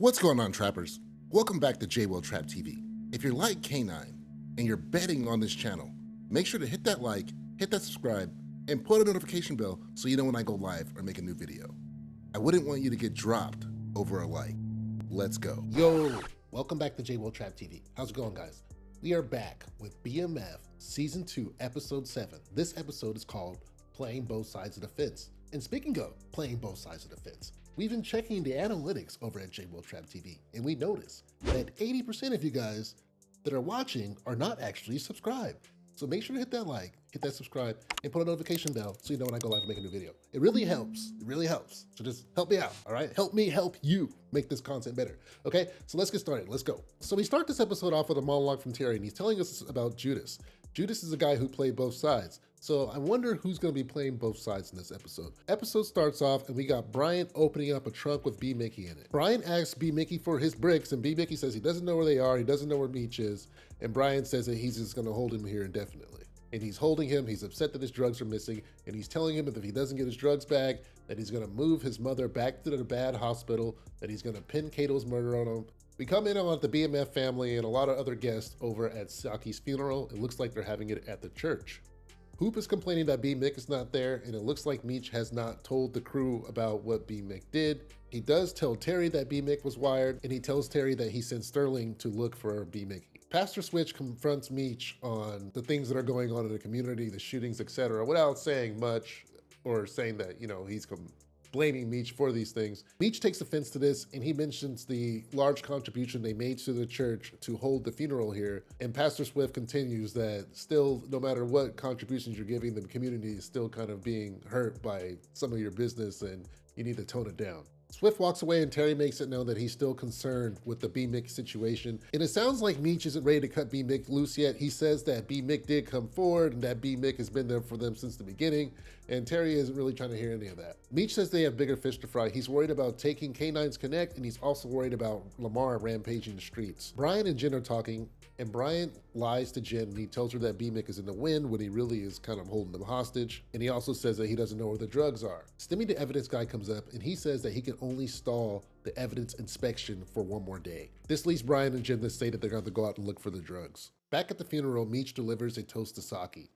What's going on, trappers? Welcome back to J-Will Trap TV. If you're like K9 and you're betting on this channel, make sure to hit that like, hit that subscribe, and put a notification bell so you know when I go live or make a new video. I wouldn't want you to get dropped over a like. Let's go. Yo, welcome back to J-Will Trap TV. How's it going, guys? We are back with BMF Season 2, Episode 7. This episode is called Playing Both Sides of the Fence. And speaking of playing both sides of the fence, we've been checking the analytics over at J-Will Trap TV, and we notice that 80% of you guys that are watching are not actually subscribed. So make sure to hit that like, hit that subscribe, and put a notification bell so you know when I go live and make a new video. It really helps. It really helps. So just help me out, all right? Help me help you make this content better, okay? So let's get started. Let's go. So we start this episode off with a monologue from Terry, and he's telling us about Judas. Judas is a guy who played both sides. So I wonder who's going to be playing both sides in this episode. Episode starts off and we got Brian opening up a trunk with B. Mickey in it. Brian asks B. Mickey for his bricks and B. Mickey says he doesn't know where they are, he doesn't know where Meech is, and Brian says that he's just going to hold him here indefinitely. And he's holding him, he's upset that his drugs are missing, and he's telling him that if he doesn't get his drugs back, that he's going to move his mother back to the bad hospital, that he's going to pin Cato's murder on him. We come in on the BMF family and a lot of other guests over at Saki's funeral. It looks like they're having it at the church. Hoop is complaining that B. Mick is not there, and it looks like Meech has not told the crew about what B. Mick did. He does tell Terry that B. Mick was wired, and he tells Terry that he sent Sterling to look for B. Mickey. Pastor Switch confronts Meech on the things that are going on in the community, the shootings, etc., without saying much or saying that, he's blaming Meech for these things. Meech takes offense to this, and he mentions the large contribution they made to the church to hold the funeral here. And Pastor Swift continues that still, no matter what contributions you're giving, the community is still kind of being hurt by some of your business, and you need to tone it down. Swift walks away and Terry makes it known that he's still concerned with the B. Mick situation. And it sounds like Meech isn't ready to cut B. Mick loose yet. He says that B. Mick did come forward and that B. Mick has been there for them since the beginning. And Terry isn't really trying to hear any of that. Meech says they have bigger fish to fry. He's worried about taking K9's Connect, and he's also worried about Lamar rampaging the streets. Brian and Jen are talking, and Brian lies to Jen and he tells her that B. Mick is in the wind when he really is kind of holding them hostage. And he also says that he doesn't know where the drugs are. Stimmy the evidence guy comes up and he says that he can only stall the evidence inspection for one more day. This leads Brian and Jen to say that they're going to go out and look for the drugs. Back at the funeral, Meech delivers a toast to Saki.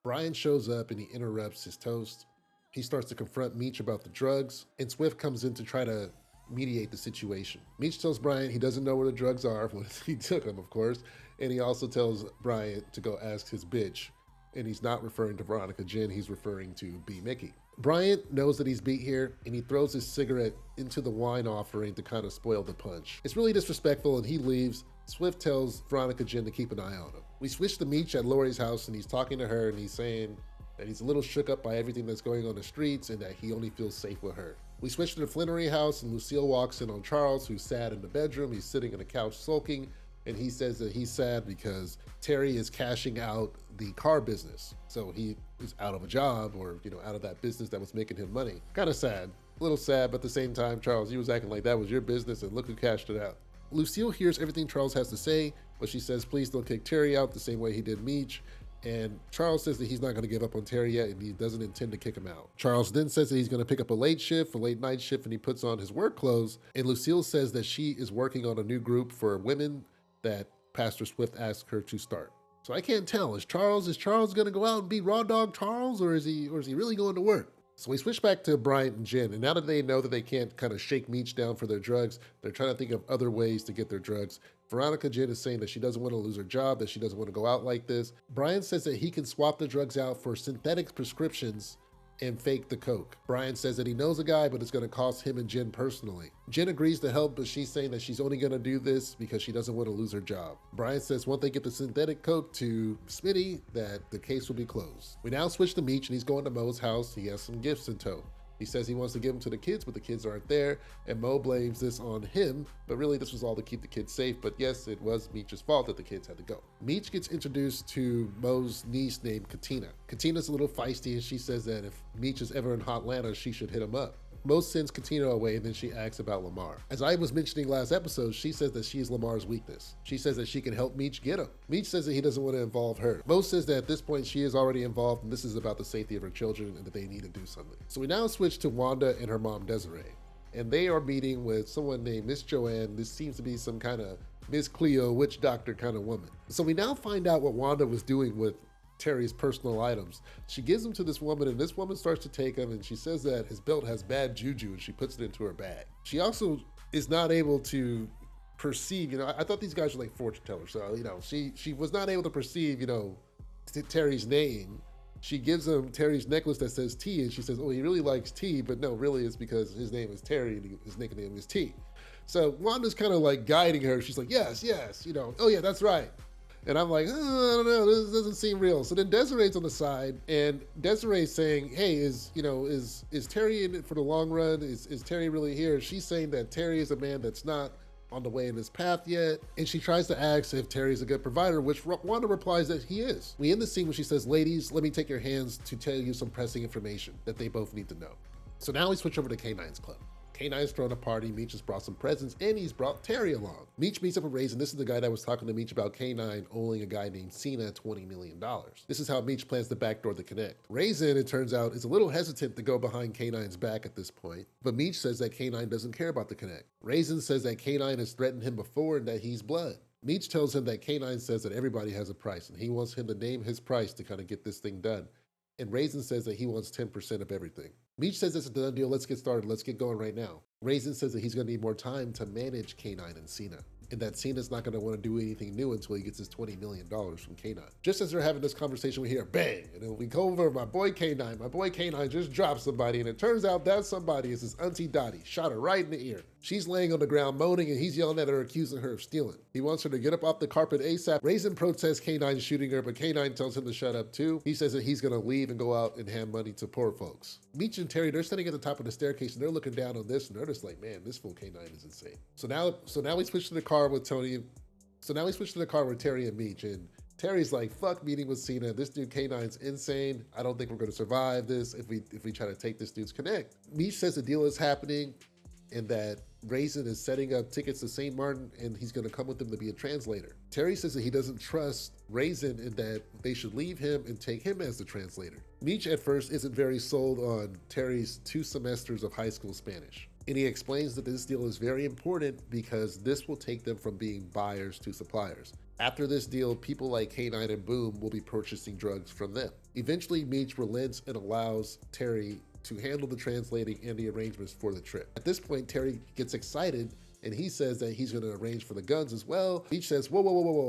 Brian shows up and he interrupts his toast. He starts to confront Meech about the drugs, and Swift comes in to try to mediate the situation. Meech tells Brian he doesn't know where the drugs are when he took them, of course, and he also tells Brian to go ask his bitch, and he's not referring to Veronica Jen, he's referring to B. Mickey. Brian knows that he's beat here, and he throws his cigarette into the wine offering to kind of spoil the punch. It's really disrespectful, and he leaves. Swift tells Veronica Jen to keep an eye on him. We switch to Meech at Lori's house, and he's talking to her, and he's saying that he's a little shook up by everything that's going on the streets, and that he only feels safe with her. We switch to the Flannery house, and Lucille walks in on Charles, who's sad in the bedroom. He's sitting on the couch sulking, and he says that he's sad because Terry is cashing out the car business. So he is out of a job, or out of that business that was making him money. Kind of sad, a little sad, but at the same time, Charles, you was acting like that was your business, and look who cashed it out. Lucille hears everything Charles has to say, but she says, please don't kick Terry out the same way he did Meech. And Charles says that he's not going to give up on Terry yet, and he doesn't intend to kick him out. Charles then says that he's going to pick up a late night shift, and he puts on his work clothes. And Lucille says that she is working on a new group for women that Pastor Swift asked her to start. So I can't tell, is Charles going to go out and be Raw Dog Charles, or is he really going to work? So we switch back to Brian and Jen, and now that they know that they can't kind of shake Meech down for their drugs, they're trying to think of other ways to get their drugs. Veronica Jen is saying that she doesn't want to lose her job, that she doesn't want to go out like this. Brian says that he can swap the drugs out for synthetic prescriptions and fake the coke. Brian says that he knows a guy, but it's going to cost him and Jen personally. Jen agrees to help, but she's saying that she's only going to do this because she doesn't want to lose her job. Brian says once they get the synthetic coke to Smitty, that the case will be closed. We now switch to Meech, and he's going to Mo's house. He has some gifts in tow. He says he wants to give them to the kids, but the kids aren't there, and Mo blames this on him, but really this was all to keep the kids safe. But yes, it was Meech's fault that the kids had to go. Meech gets introduced to Mo's niece named Katina. Katina's a little feisty, and she says that if Meech is ever in Hotlanta, she should hit him up. Mo sends Katina away, and then she asks about Lamar. As I was mentioning last episode, she says that she is Lamar's weakness. She says that she can help Meech get him. Meech says that he doesn't want to involve her. Mo says that at this point she is already involved, and this is about the safety of her children and that they need to do something. So we now switch to Wanda and her mom Desiree. and they are meeting with someone named Miss Joanne. This seems to be some kind of Miss Cleo witch doctor kind of woman. So we now find out what Wanda was doing with Terry's personal items. She gives them to this woman, and this woman starts to take them, and she says that his belt has bad juju, and she puts it into her bag. She also is not able to perceive, I thought these guys were like fortune tellers, so, she was not able to perceive, Terry's name. She gives him Terry's necklace that says T, and she says, oh, he really likes T, but no, really it's because his name is Terry, and his nickname is T. So Wanda's kind of like guiding her. She's like, yes, oh yeah, that's right. And I'm like, oh, I don't know, this doesn't seem real. So then Desiree's on the side, and Desiree's saying, hey, is Terry in it for the long run? Is Terry really here? She's saying that Terry is a man that's not on the way in his path yet. And she tries to ask if Terry's a good provider, which Wanda replies that he is. We end the scene when she says, ladies, let me take your hands to tell you some pressing information that they both need to know. So now we switch over to K9's club. K9's throwing a party, Meech has brought some presents, and he's brought Terry along. Meech meets up with Raisin. This is the guy that was talking to Meech about K9 owing a guy named Cena $20 million. This is how Meech plans to backdoor the Connect. Raisin, it turns out, is a little hesitant to go behind K9's back at this point, but Meech says that K9 doesn't care about the Connect. Raisin says that K9 has threatened him before and that he's blood. Meech tells him that K9 says that everybody has a price, and he wants him to name his price to kind of get this thing done. And Raisin says that he wants 10% of everything. Meech says it's a done deal, let's get started, let's get going right now. Raisin says that he's gonna need more time to manage K9 and Cena, and that Cena's not gonna wanna do anything new until he gets his $20 million from K9. Just as they're having this conversation, we hear bang, and then we go over my boy K9. My boy K9 just dropped somebody, and it turns out that somebody is his auntie Dottie, shot her right in the ear. She's laying on the ground moaning, and he's yelling at her, accusing her of stealing. He wants her to get up off the carpet ASAP. Raisin protests K9 shooting her, but K9 tells him to shut up too. He says that he's gonna leave and go out and hand money to poor folks. Meech and Terry, they're standing at the top of the staircase, and they're looking down on this, and they're just like, man, this fool K9 is insane. So now we switch to the car with Tony. So now we switch to the car with Terry and Meech, and Terry's like, fuck meeting with Cena. This dude K9's insane. I don't think we're gonna survive this if we try to take this dude's Connect. Meech says the deal is happening and that Raisin is setting up tickets to St. Martin and he's gonna come with them to be a translator. Terry says that he doesn't trust Raisin and that they should leave him and take him as the translator. Meech at first isn't very sold on Terry's 2 semesters of high school Spanish. And he explains that this deal is very important because this will take them from being buyers to suppliers. After this deal, people like K9 and Boom will be purchasing drugs from them. Eventually, Meech relents and allows Terry to handle the translating and the arrangements for the trip. At this point, Terry gets excited and he says that he's gonna arrange for the guns as well. Meech says, whoa,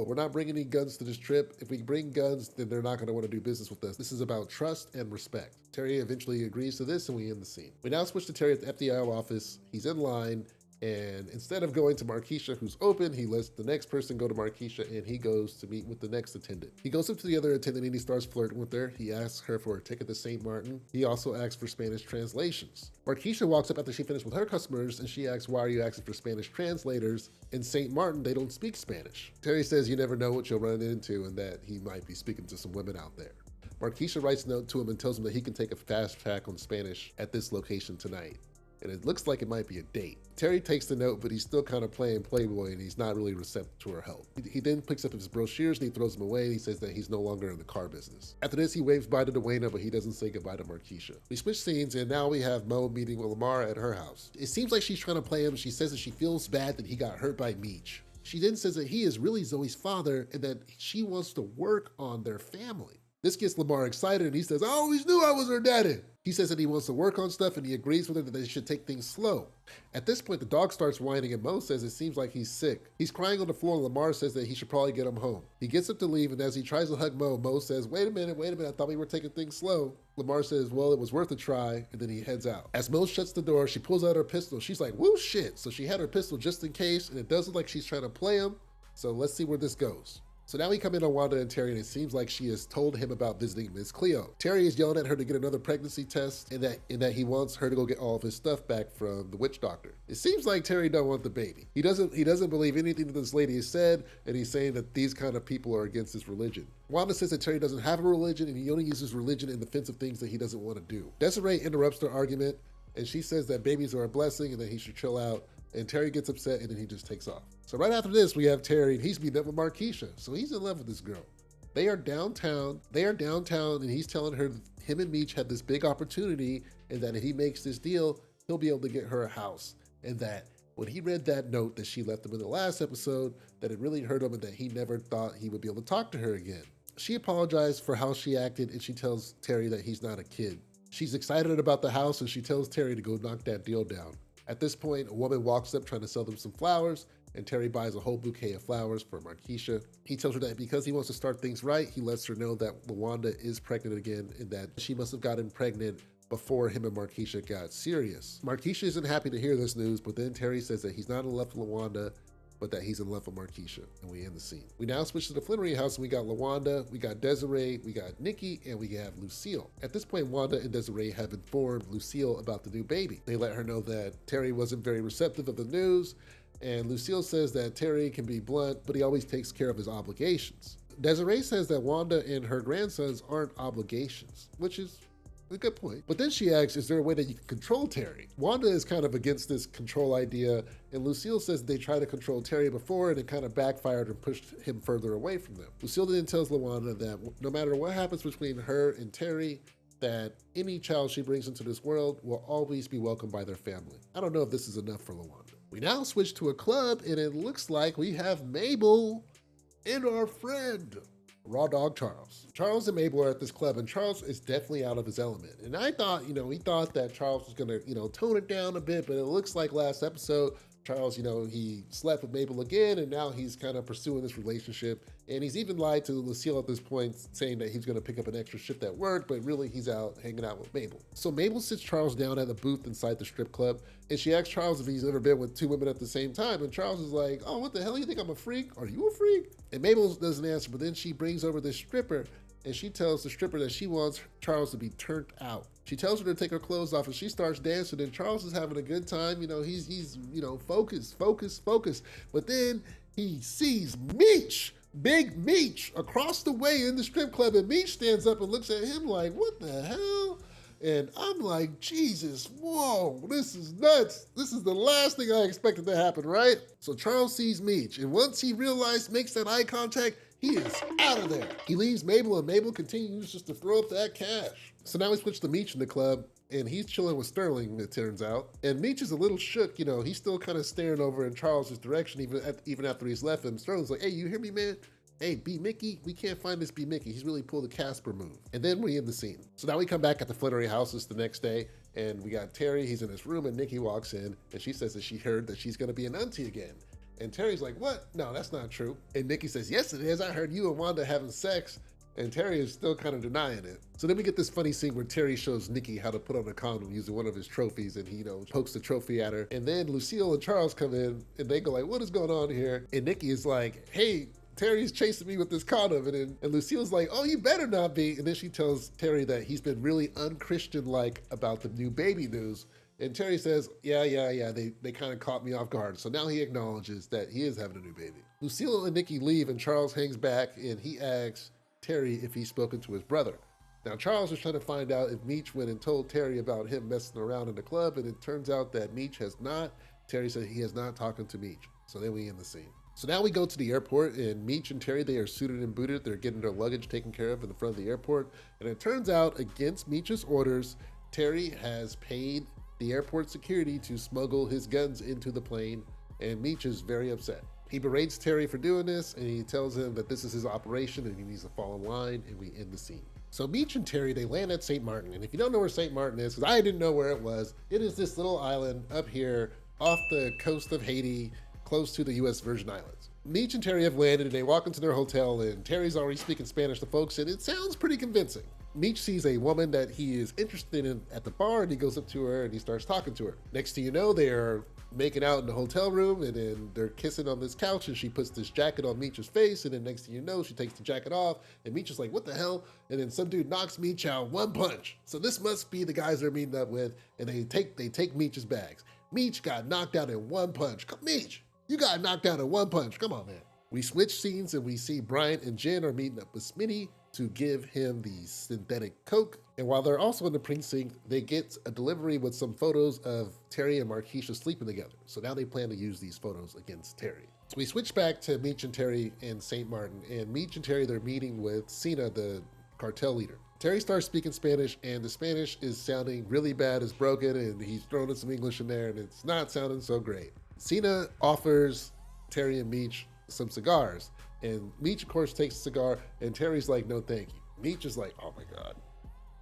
we're not bringing any guns to this trip. If we bring guns, then they're not gonna wanna do business with us. This is about trust and respect. Terry eventually agrees to this and we end the scene. We now switch to Terry at the FDI office. He's in line, and instead of going to Markeisha, who's open, he lets the next person go to Markeisha and he goes to meet with the next attendant. He goes up to the other attendant and he starts flirting with her. He asks her for a ticket to St. Martin. He also asks for Spanish translations. Markeisha walks up after she finished with her customers and she asks, why are you asking for Spanish translators? In St. Martin, they don't speak Spanish. Terry says you never know what you'll run into and that he might be speaking to some women out there. Markeisha writes a note to him and tells him that he can take a fast track on Spanish at this location tonight. And it looks like it might be a date. Terry takes the note, but he's still kind of playing Playboy and he's not really receptive to her help. He then picks up his brochures and he throws them away and he says that he's no longer in the car business. After this, he waves bye to Dwayna, but he doesn't say goodbye to Markeisha. We switch scenes and now we have Mo meeting with Lamar at her house. It seems like she's trying to play him. She says that she feels bad that he got hurt by Meech. She then says that he is really Zoe's father and that she wants to work on their family. This gets Lamar excited and he says, I always knew I was her daddy. He says that he wants to work on stuff and he agrees with her that they should take things slow. At this point, the dog starts whining and Mo says it seems like he's sick. He's crying on the floor and Lamar says that he should probably get him home. He gets up to leave and as he tries to hug Mo, Mo says, wait a minute, I thought we were taking things slow. Lamar says, well, it was worth a try, and then he heads out. As Mo shuts the door, she pulls out her pistol. She's like, woo shit. So she had her pistol just in case and it does look like she's trying to play him. So let's see where this goes. So now we come in on Wanda and Terry, and it seems like she has told him about visiting Miss Cleo. Terry is yelling at her to get another pregnancy test, and that he wants her to go get all of his stuff back from the witch doctor. It seems like Terry don't want the baby. He doesn't believe anything that this lady has said, and he's saying that these kind of people are against his religion. Wanda says that Terry doesn't have a religion, and he only uses religion in defense of things that he doesn't want to do. Desiree interrupts their argument, and she says that babies are a blessing and that he should chill out. And Terry gets upset and then he just takes off. So right after this, we have Terry and he's meeting up with Markeisha. So he's in love with this girl. They are downtown and he's telling her him and Meech had this big opportunity and that if he makes this deal, he'll be able to get her a house. and that when he read that note that she left him in the last episode, that it really hurt him and that he never thought he would be able to talk to her again. She apologized for how she acted, and she tells Terry that he's not a kid. She's excited about the house, and she tells Terry to go knock that deal down. At this point, a woman walks up trying to sell them some flowers, and Terry buys a whole bouquet of flowers for Markeisha. He tells her that because he wants to start things right, he lets her know that LaWanda is pregnant again and that she must have gotten pregnant before him and Markeisha got serious. Markeisha isn't happy to hear this news, but then Terry says that he's not in love with LaWanda, but that he's in love with Markeisha, and we end the scene. We now switch to the Flannery house, and we got LaWanda, we got Desiree, we got Nikki, and we have Lucille. At this point, Wanda and Desiree have informed Lucille about the new baby. They let her know that Terry wasn't very receptive of the news, and Lucille says that Terry can be blunt, but he always takes care of his obligations. Desiree says that Wanda and her grandsons aren't obligations, which is a good point. But then she asks, is there a way that you can control Terry? Wanda is kind of against this control idea, and Lucille says they tried to control Terry before and it kind of backfired and pushed him further away from them. Lucille then tells LaWanda that no matter what happens between her and Terry, that any child she brings into this world will always be welcomed by their family. I don't know if this is enough for LaWanda. We now switch to a club, and it looks like we have Mabel and our friend, Raw Dog Charles. Charles and Mabel are at this club, and Charles is definitely out of his element. And I thought, he thought that Charles was gonna, tone it down a bit, but it looks like last episode, Charles, he slept with Mabel again, and now he's kind of pursuing this relationship. And he's even lied to Lucille at this point, saying that he's going to pick up an extra shift at work, but really he's out hanging out with Mabel. So Mabel sits Charles down at a booth inside the strip club, and she asks Charles if he's ever been with two women at the same time. And Charles is like, oh, what the hell? You think I'm a freak? Are you a freak? And Mabel doesn't answer, but then she brings over this stripper, and she tells the stripper that she wants Charles to be turned out. She tells her to take her clothes off, and she starts dancing, and Charles is having a good time. He's focused. But then he sees Meech, Big Meech, across the way in the strip club, and Meech stands up and looks at him like, what the hell? And I'm like, Jesus, whoa, this is nuts. This is the last thing I expected to happen, right? So Charles sees Meech, and once he makes that eye contact, he is out of there. He leaves Mabel, and Mabel continues just to throw up that cash. So now we switch to Meech in the club, and he's chilling with Sterling, it turns out. And Meech is a little shook, he's still kind of staring over in Charles' direction, even after he's left him. Sterling's like, hey, you hear me, man? Hey, B. Mickey, we can't find this B. Mickey. He's really pulled the Casper move. And then we end the scene. So now we come back at the Flannery houses the next day, and we got Terry, he's in his room, and Nikki walks in, and she says that she heard that she's gonna be an auntie again. And Terry's like, what? No, that's not true. And Nikki says, yes, it is. I heard you and Wanda having sex. And Terry is still kind of denying it. So then we get this funny scene where Terry shows Nikki how to put on a condom using one of his trophies, and he, pokes the trophy at her. And then Lucille and Charles come in, and they go like, what is going on here? And Nikki is like, hey, Terry's chasing me with this condom. And Lucille's like, oh, you better not be. And then she tells Terry that he's been really unchristian-like about the new baby news. And Terry says, yeah, they kind of caught me off guard. So now he acknowledges that he is having a new baby. Lucille and Nikki leave, and Charles hangs back, and he asks Terry if he's spoken to his brother. Now, Charles is trying to find out if Meech went and told Terry about him messing around in the club, and it turns out that Meech has not. Terry said he has not talked to Meech. So then we end the scene. So now we go to the airport, and Meech and Terry, they are suited and booted. They're getting their luggage taken care of in the front of the airport. And it turns out, against Meech's orders, Terry has paid the airport security to smuggle his guns into the plane, and Meech is very upset. He berates Terry for doing this, and he tells him that this is his operation and he needs to fall in line, and we end the scene. So Meech and Terry, they land at St. Martin, and if you don't know where St. Martin is, because I didn't know where it was, it is this little island up here off the coast of Haiti, close to the US Virgin Islands. Meech and Terry have landed, and they walk into their hotel, and Terry's already speaking Spanish to folks, and it sounds pretty convincing. Meech sees a woman that he is interested in at the bar, and he goes up to her and he starts talking to her. Next thing you know, they are making out in the hotel room, and then they're kissing on this couch, and she puts this jacket on Meech's face, and then next thing you know, she takes the jacket off, and Meech is like, what the hell? And then some dude knocks Meech out one punch. So this must be the guys they're meeting up with, and they take Meech's bags. Meech got knocked out in one punch. Meech, you got knocked out in one punch. Come on, man. We switch scenes, and we see Bryant and Jen are meeting up with Smitty to give him the synthetic coke. And while they're also in the precinct, they get a delivery with some photos of Terry and Markeisha sleeping together. So now they plan to use these photos against Terry. So we switch back to Meech and Terry in St. Martin, and Meech and Terry, they're meeting with Cena, the cartel leader. Terry starts speaking Spanish, and the Spanish is sounding really bad, it's broken, and he's throwing in some English in there, and it's not sounding so great. Cena offers Terry and Meech some cigars, and Meech, of course, takes a cigar, and Terry's like, no thank you. Meech is like, oh my God,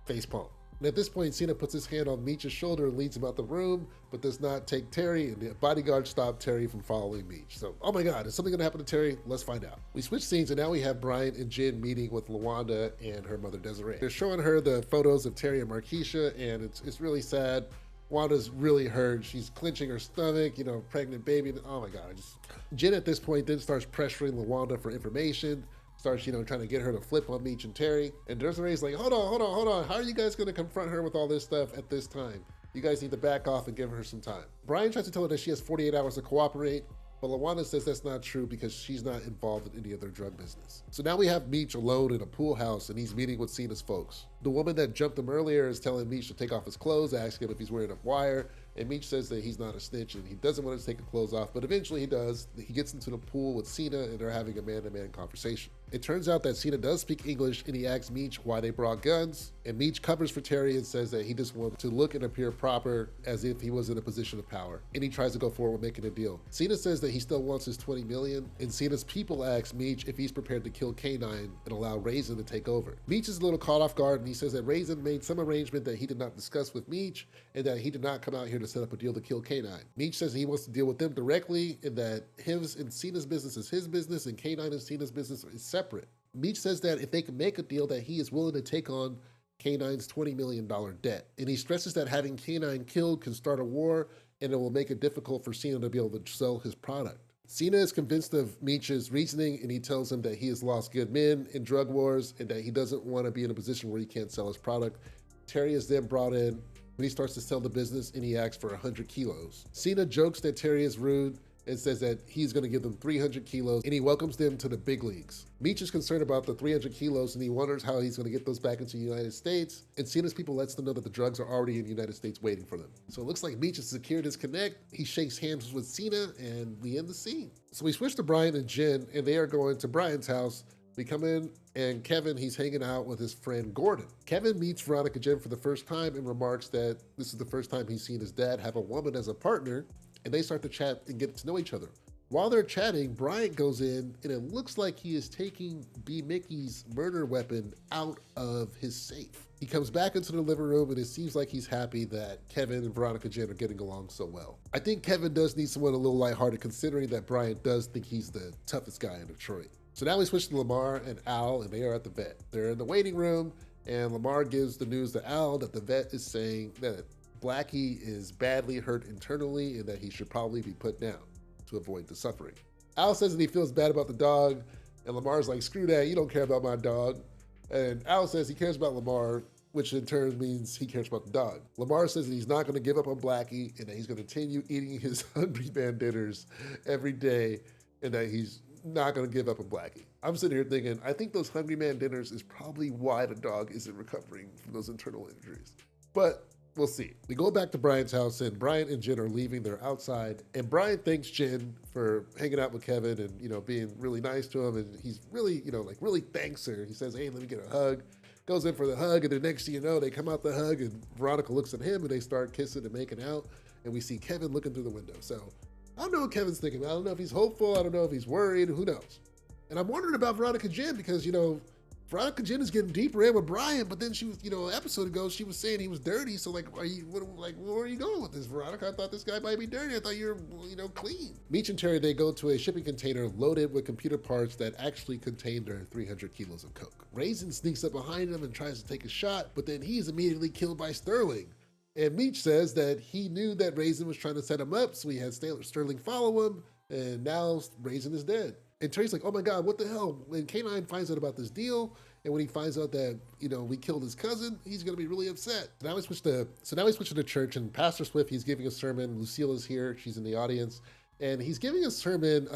facepalm. And at this point, Cena puts his hand on Meech's shoulder and leads him out the room, but does not take Terry, and the bodyguard stopped Terry from following Meech. So, oh my God, is something gonna happen to Terry? Let's find out. We switch scenes, and now we have Brian and Jen meeting with LaWanda and her mother Desiree. They're showing her the photos of Terry and Markeisha, and it's really sad. Wanda's really hurt. She's clenching her stomach, pregnant baby. Oh my God, Jen at this point then starts pressuring LaWanda for information. Starts, trying to get her to flip on Meech and Terry. And Desiree's like, hold on. How are you guys going to confront her with all this stuff at this time? You guys need to back off and give her some time. Brian tries to tell her that she has 48 hours to cooperate, but LaWanda says that's not true because she's not involved in any of their drug business. So now we have Meech alone in a pool house, and he's meeting with Cena's folks. The woman that jumped him earlier is telling Meech to take off his clothes, asking him if he's wearing a wire, and Meech says that he's not a snitch and he doesn't want to take the clothes off, but eventually he does. He gets into the pool with Cena, and they're having a man-to-man conversation. It turns out that Cena does speak English, and he asks Meech why they brought guns, and Meech covers for Terry and says that he just wants to look and appear proper as if he was in a position of power, and he tries to go forward with making a deal. Cena says that he still wants his $20 million, and Cena's people ask Meech if he's prepared to kill K9 and allow Raisin to take over. Meech is a little caught off guard, and he says that Raisin made some arrangement that he did not discuss with Meech, and that he did not come out here to set up a deal to kill K9. Meech says he wants to deal with them directly, and that his and Cena's business is his business, and K9 and Cena's business is separate. Meech says that if they can make a deal, that he is willing to take on K9's $20 million debt. And he stresses that having K9 killed can start a war, and it will make it difficult for Cena to be able to sell his product. Cena is convinced of Meech's reasoning, and he tells him that he has lost good men in drug wars and that he doesn't want to be in a position where he can't sell his product. Terry is then brought in when he starts to sell the business, and he asks for 100 kilos. Cena jokes that Terry is rude and says that he's going to give them 300 kilos, and he welcomes them to the big leagues. Meech is concerned about the 300 kilos, and he wonders how he's going to get those back into the United States, and Cena's people lets them know that the drugs are already in the United States waiting for them. So it looks like Meech has secured his connect. He shakes hands with Cena, and we end the scene. So we switch to Brian and Jen, and they are going to Brian's house. We come in, and Kevin, he's hanging out with his friend Gordon. Kevin meets Veronica Jen for the first time and remarks that this is the first time he's seen his dad have a woman as a partner, and they start to chat and get to know each other. While they're chatting, Brian goes in, and it looks like he is taking B. Mickey's murder weapon out of his safe. He comes back into the living room, and it seems like he's happy that Kevin and Veronica Jen are getting along so well. I think Kevin does need someone a little lighthearted, considering that Brian does think he's the toughest guy in Detroit. So now we switch to Lamar and Al, and they are at the vet. They're in the waiting room, and Lamar gives the news to Al that the vet is saying that Blackie is badly hurt internally and that he should probably be put down to avoid the suffering. Al says that he feels bad about the dog, and Lamar's like, screw that, you don't care about my dog. And Al says he cares about Lamar, which in turn means he cares about the dog. Lamar says that he's not going to give up on Blackie, and that he's going to continue eating his Hungry Man dinners every day, and that he's not going to give up on Blackie. I'm sitting here thinking, I think those Hungry Man dinners is probably why the dog isn't recovering from those internal injuries. But we'll see. We go back to Brian's house, and Brian and Jen are leaving. They're outside, and Brian thanks Jen for hanging out with Kevin and, being really nice to him. And he's really, really thanks her. He says, hey, let me get a hug. Goes in for the hug, and the next thing you know, they come out the hug, and Veronica looks at him, and they start kissing and making out. And we see Kevin looking through the window. So I don't know what Kevin's thinking. I don't know if he's hopeful. I don't know if he's worried. Who knows? And I'm wondering about Veronica Jen because, Veronica Jen is getting deeper in with Brian, but then she was, an episode ago, she was saying he was dirty. So where are you going with this, Veronica? I thought this guy might be dirty. I thought you were, clean. Meech and Terry, they go to a shipping container loaded with computer parts that actually contain their 300 kilos of coke. Raisin sneaks up behind him and tries to take a shot, but then he's immediately killed by Sterling. And Meech says that he knew that Raisin was trying to set him up, so he had Sterling follow him, and now Raisin is dead. And Terry's like, oh my God, what the hell? When K9 finds out about this deal, and when he finds out that, we killed his cousin, he's going to be really upset. Now we switch to the church, and Pastor Swift, he's giving a sermon. Lucille is here. She's in the audience. And he's giving a sermon.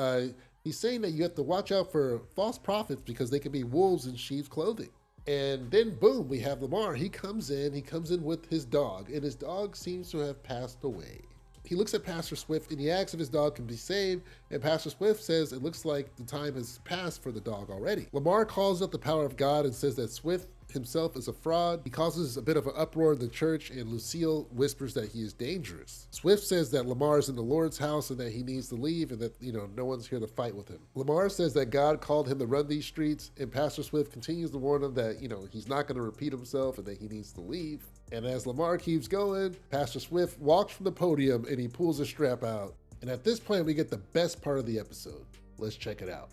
He's saying that you have to watch out for false prophets because they can be wolves in sheep's clothing. And then, boom, we have Lamar. He comes in with his dog, and his dog seems to have passed away. He looks at Pastor Swift, and he asks if his dog can be saved, and Pastor Swift says it looks like the time has passed for the dog already. Lamar calls up the power of God and says that Swift himself is a fraud. He causes a bit of an uproar in the church, and Lucille whispers that he is dangerous. Swift says that Lamar is in the Lord's house and that he needs to leave and that, no one's here to fight with him. Lamar says that God called him to run these streets, and Pastor Swift continues to warn him that, he's not going to repeat himself and that he needs to leave. And as Lamar keeps going, Pastor Swift walks from the podium and he pulls a strap out. And at this point, we get the best part of the episode. Let's check it out.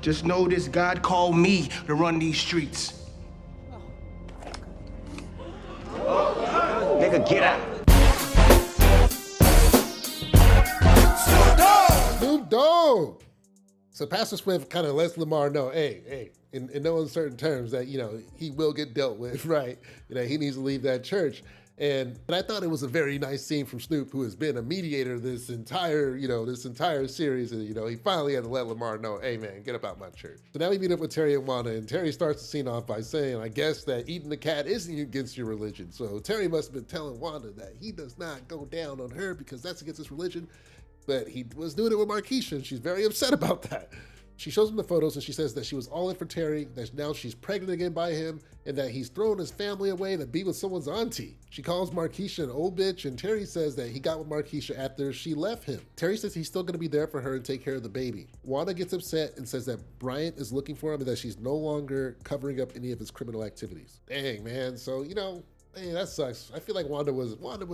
Just know this, God called me to run these streets. Nigga, get out. Snoop Dogg. So Pastor Swift kind of lets Lamar know, hey, in no uncertain terms that, he will get dealt with, right? He needs to leave that church. And I thought it was a very nice scene from Snoop, who has been a mediator this entire series. And, he finally had to let Lamar know, hey, man, get up out my church. So now we meet up with Terry and Wanda, and Terry starts the scene off by saying, I guess that eating the cat isn't against your religion. So Terry must have been telling Wanda that he does not go down on her because that's against his religion. But he was doing it with Markeisha, and she's very upset about that. She shows him the photos and she says that she was all in for Terry, that now she's pregnant again by him, and that he's thrown his family away to be with someone's auntie. She calls Markeisha an old bitch, and Terry says that he got with Markeisha after she left him. Terry says he's still gonna be there for her and take care of the baby. Wanda gets upset and says that Bryant is looking for him and that she's no longer covering up any of his criminal activities. Dang, man. So, hey, that sucks. I feel like Wanda was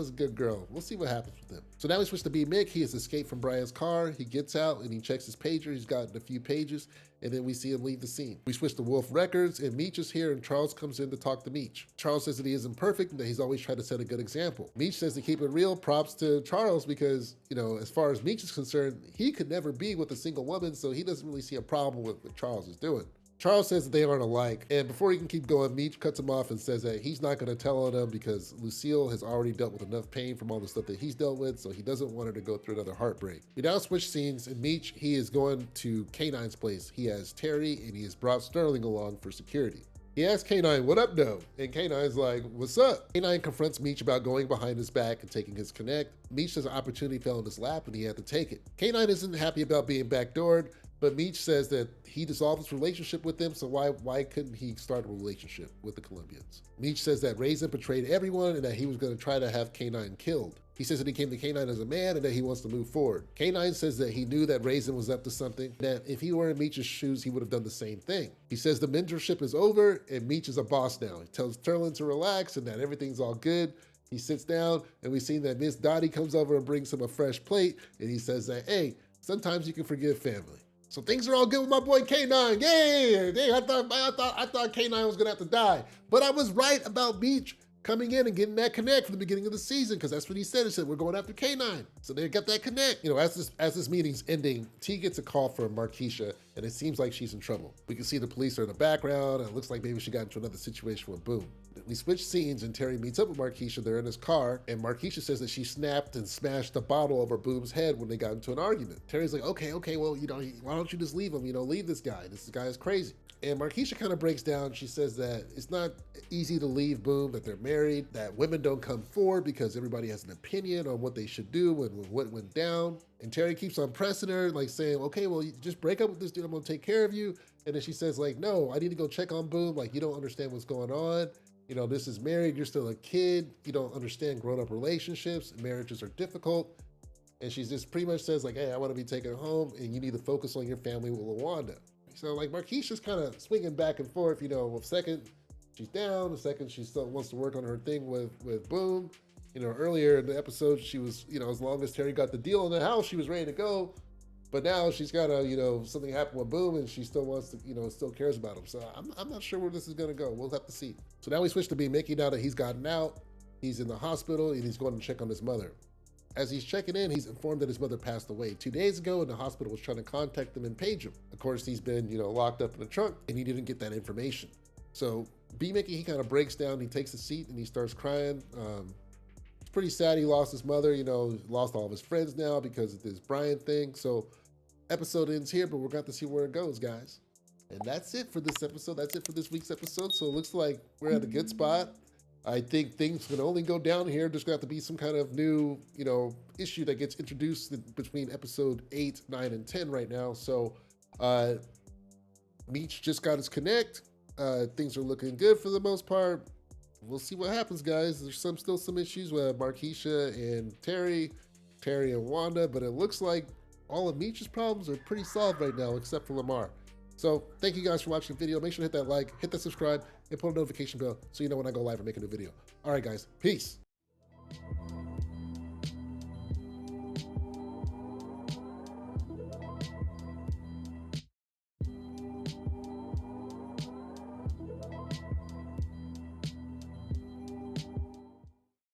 a good girl. We'll see what happens with him. So now we switch to B. Mick. He has escaped from Brian's car. He gets out and he checks his pager. He's gotten a few pages, and then we see him leave the scene. We switch to Wolf Records, and Meech is here, and Charles comes in to talk to Meech. Charles says that he isn't perfect and that he's always tried to set a good example. Meech says to keep it real, props to Charles because, as far as Meech is concerned, he could never be with a single woman, so he doesn't really see a problem with what Charles is doing. Charles says that they aren't alike, and before he can keep going, Meech cuts him off and says that he's not going to tell on him because Lucille has already dealt with enough pain from all the stuff that he's dealt with, so he doesn't want her to go through another heartbreak. We now switch scenes, and Meech, he is going to K9's place. He has Terry, and he has brought Sterling along for security. He asks K9, what up, though? And K9's like, what's up? K9 confronts Meech about going behind his back and taking his connect. Meech says an opportunity fell in his lap, and he had to take it. K9 isn't happy about being backdoored, but Meech says that he dissolved his relationship with them, so why couldn't he start a relationship with the Columbians? Meech says that Raisin betrayed everyone and that he was going to try to have K9 killed. He says that he came to K9 as a man and that he wants to move forward. K9 says that he knew that Raisin was up to something, that if he were in Meech's shoes, he would have done the same thing. He says the mentorship is over and Meech is a boss now. He tells Sterling to relax and that everything's all good. He sits down and we see that Miss Dottie comes over and brings him a fresh plate, and he says that, hey, sometimes you can forgive family. So things are all good with my boy K9. Yay! Dang, I thought K9 was gonna have to die. But I was right about Meech coming in and getting that connect from the beginning of the season, because that's what he said. He said, we're going after K9. So they got that connect. As this meeting's ending, T gets a call from Markeisha, and it seems like she's in trouble. We can see the police are in the background, and it looks like maybe she got into another situation with Boom. We switch scenes, and Terry meets up with Markeisha. They're in his car, and Markeisha says that she snapped and smashed a bottle over Boom's head when they got into an argument. Terry's like, okay, well, why don't you just leave him? Leave this guy. This guy is crazy. And Markeisha kind of breaks down. She says that it's not easy to leave Boom, that they're married, that women don't come forward because everybody has an opinion on what they should do and what went down. And Terry keeps on pressing her, like saying, okay, well, you just break up with this dude. I'm going to take care of you. And then she says, like, no, I need to go check on Boom. Like, you don't understand what's going on. This is married. You're still a kid. You don't understand grown-up relationships. Marriages are difficult. And she just pretty much says, like, hey, I want to be taken home, and you need to focus on your family with LaWanda. So, like, Markeisha's kind of swinging back and forth, a second she's down, a second she still wants to work on her thing with Boom. Earlier in the episode, she was, as long as Terry got the deal in the house, she was ready to go. But now she's got to, something happened with Boom, and she still wants to, still cares about him. So I'm not sure where this is going to go. We'll have to see. So now we switch to B. Mickey. Now that he's gotten out, he's in the hospital, and he's going to check on his mother. As he's checking in, he's informed that his mother passed away 2 days ago, and the hospital was trying to contact him and page him. Of course, he's been, locked up in the trunk, and he didn't get that information. So B. Mickey, he kind of breaks down, he takes a seat, and he starts crying. It's pretty sad he lost his mother, lost all of his friends now because of this Brian thing. So episode ends here, but we're going to see where it goes, guys. And that's it for this episode. That's it for this week's episode. So it looks like we're at a good spot. I think things can only go down here. There's going to have to be some kind of new, issue that gets introduced between episode 8, 9, and 10 right now. So Meech just got his connect. Things are looking good for the most part. We'll see what happens, guys. There's still some issues with Markeisha and Terry and Wanda, but it looks like all of Meech's problems are pretty solved right now, except for Lamar. So thank you guys for watching the video. Make sure to hit that like, hit that subscribe, and put a notification bell so you know when I go live or make a new video. All right, guys. Peace.